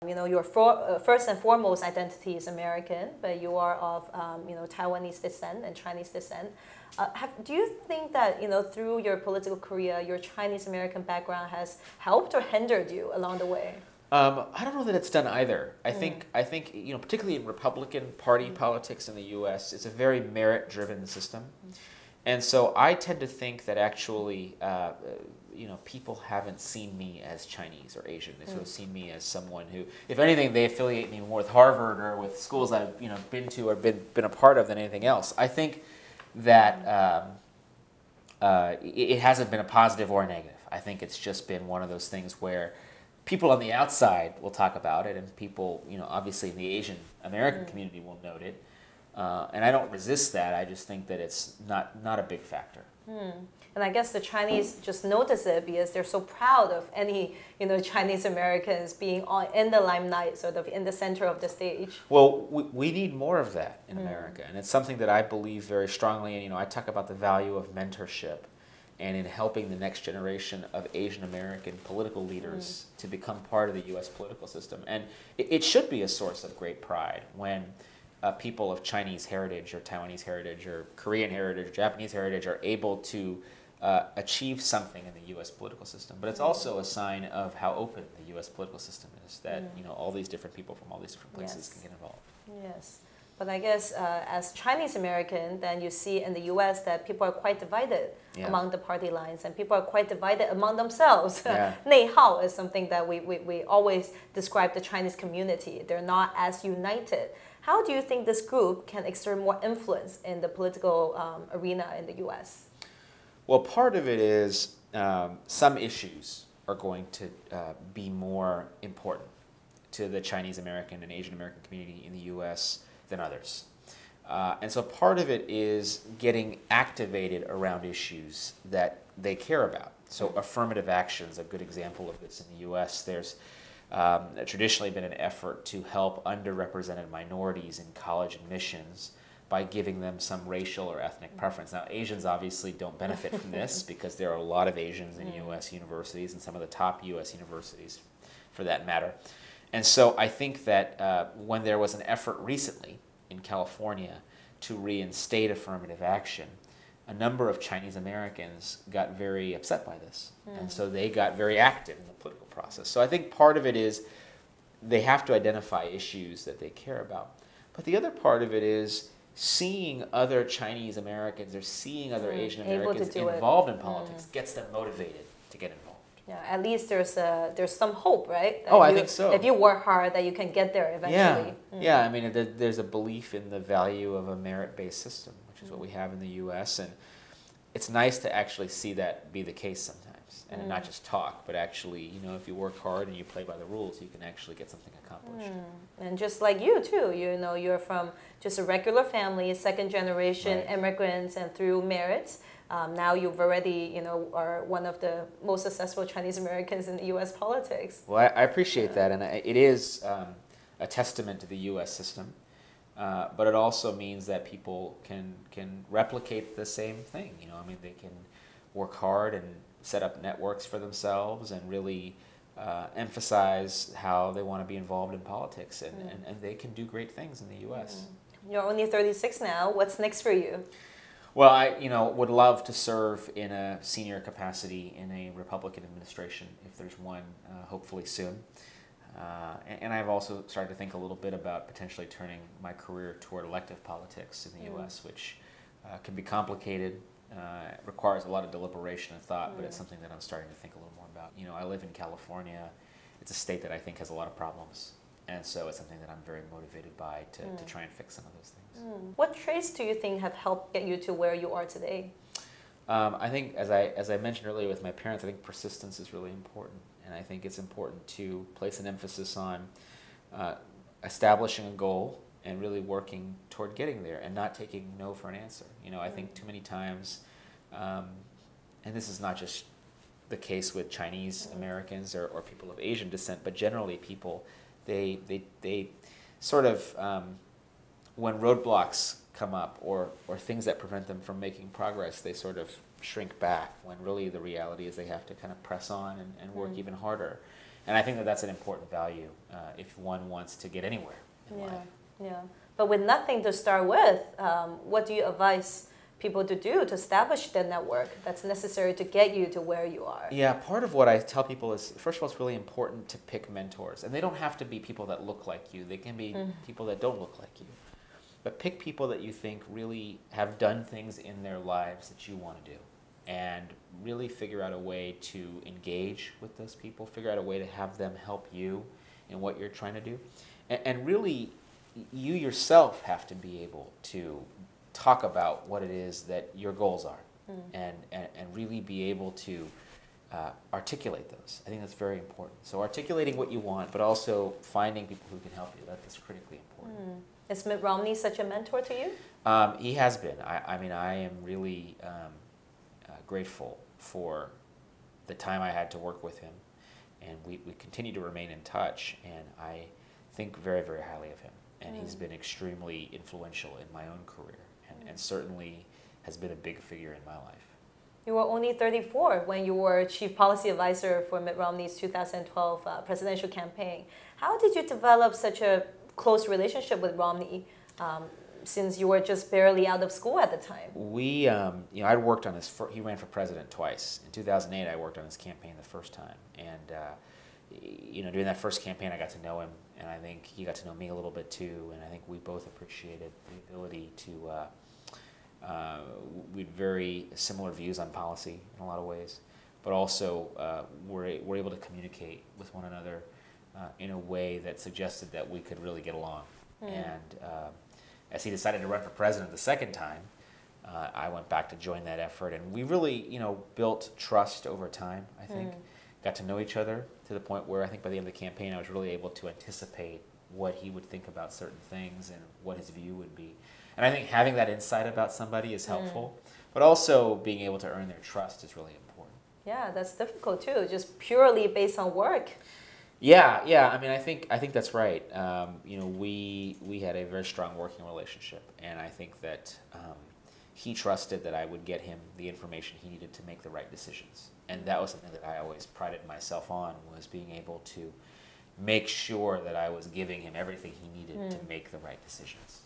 Your first and foremost identity is American, but you are of Taiwanese descent and Chinese descent. Do you think that through your political career, your Chinese American background has helped or hindered you along the way? I don't know that it's done either. I think particularly in Republican Party politics in the U.S., it's a very merit-driven system, and so I tend to think that actually, people haven't seen me as Chinese or Asian. They sort of seen me as someone who, if anything, they affiliate me more with Harvard or with schools I've been to or been a part of than anything else. I think that it hasn't been a positive or a negative. I think it's just been one of those things where people on the outside will talk about it, and people, obviously in the Asian American community will note it. And I don't resist that. I just think that it's not a big factor. And I guess the Chinese just notice it because they're so proud of any, Chinese Americans being in the limelight, sort of in the center of the stage. Well, we need more of that in America, and it's something that I believe very strongly in. I talk about the value of mentorship and in helping the next generation of Asian American political leaders to become part of the U.S. political system. And it should be a source of great pride when people of Chinese heritage or Taiwanese heritage or Korean heritage or Japanese heritage are able to achieve something in the U.S. political system. But it's also a sign of how open the U.S. political system is, that all these different people from all these different places can get involved. Yes. But I guess as Chinese American, then you see in the U.S. that people are quite divided among the party lines, and people are quite divided among themselves. 内耗 is something that we always describe the Chinese community. They're not as united. How do you think this group can exert more influence in the political arena in the U.S.? Well, part of it is some issues are going to be more important to the Chinese American and Asian American community in the U.S. than others. And so part of it is getting activated around issues that they care about. So affirmative action is a good example of this in the U.S. There's traditionally been an effort to help underrepresented minorities in college admissions by giving them some racial or ethnic preference. Now, Asians obviously don't benefit from this because there are a lot of Asians in U.S. universities and some of the top U.S. universities for that matter. And so I think that when there was an effort recently in California to reinstate affirmative action, a number of Chinese Americans got very upset by this. And so they got very active in the political process. So I think part of it is they have to identify issues that they care about. But the other part of it is seeing other Chinese Americans or seeing other Asian Americans involved in politics gets them motivated to get involved. Yeah, at least there's some hope, right? I think so. If you work hard, that you can get there eventually. Yeah, I mean, there's a belief in the value of a merit-based system, which is what we have in the U.S., and it's nice to actually see that be the case sometimes, and not just talk, but actually, if you work hard and you play by the rules, you can actually get something accomplished. And just like you too, you're from just a regular family, second generation immigrants, and through merits. Now you've already, are one of the most successful Chinese Americans in the U.S. politics. Well, I appreciate that, and it is a testament to the U.S. system, but it also means that people can replicate the same thing. They can work hard and set up networks for themselves and really emphasize how they want to be involved in politics, and they can do great things in the U.S. You're only 36 now. What's next for you? Well, I would love to serve in a senior capacity in a Republican administration, if there's one, hopefully soon. And I've also started to think a little bit about potentially turning my career toward elective politics in the U.S., which can be complicated, requires a lot of deliberation and thought, but it's something that I'm starting to think a little more about. I live in California. It's a state that I think has a lot of problems. And so it's something that I'm very motivated by to try and fix some of those things. What traits do you think have helped get you to where you are today? I think, as I mentioned earlier with my parents, I think persistence is really important. And I think it's important to place an emphasis on establishing a goal and really working toward getting there and not taking no for an answer. I think too many times, and this is not just the case with Chinese Americans or people of Asian descent, but generally people, they sort of, when roadblocks come up or things that prevent them from making progress, they sort of shrink back when really the reality is they have to kind of press on and work even harder. And I think that that's an important value if one wants to get anywhere in life. Yeah. But with nothing to start with, what do you advise people to do to establish the network that's necessary to get you to where you are? Yeah, part of what I tell people is, first of all, it's really important to pick mentors. And they don't have to be people that look like you. They can be people that don't look like you. But pick people that you think really have done things in their lives that you want to do. And really figure out a way to engage with those people, figure out a way to have them help you in what you're trying to do. And really, you yourself have to be able to talk about what it is that your goals are and really be able to articulate those. I think that's very important. So articulating what you want, but also finding people who can help you, that's critically important. Is Mitt Romney such a mentor to you? He has been. I mean, I am really grateful for the time I had to work with him, and we continue to remain in touch, and I think very, very highly of him. And he's been extremely influential in my own career, and certainly has been a big figure in my life. You were only 34 when you were chief policy advisor for Mitt Romney's 2012 presidential campaign. How did you develop such a close relationship with Romney since you were just barely out of school at the time? We, I'd worked on his, he ran for president twice. In 2008, I worked on his campaign the first time. And, during that first campaign, I got to know him, and I think he got to know me a little bit too, and I think we both appreciated the ability to, we had very similar views on policy in a lot of ways, but also we're able to communicate with one another in a way that suggested that we could really get along. And as he decided to run for president the second time, I went back to join that effort, and we really, built trust over time, I think. Got to know each other to the point where I think by the end of the campaign I was really able to anticipate what he would think about certain things and what his view would be. And I think having that insight about somebody is helpful, but also being able to earn their trust is really important. Yeah, that's difficult too, just purely based on work. Yeah. I mean, I think that's right. We had a very strong working relationship, and I think that he trusted that I would get him the information he needed to make the right decisions. And that was something that I always prided myself on, was being able to make sure that I was giving him everything he needed to make the right decisions.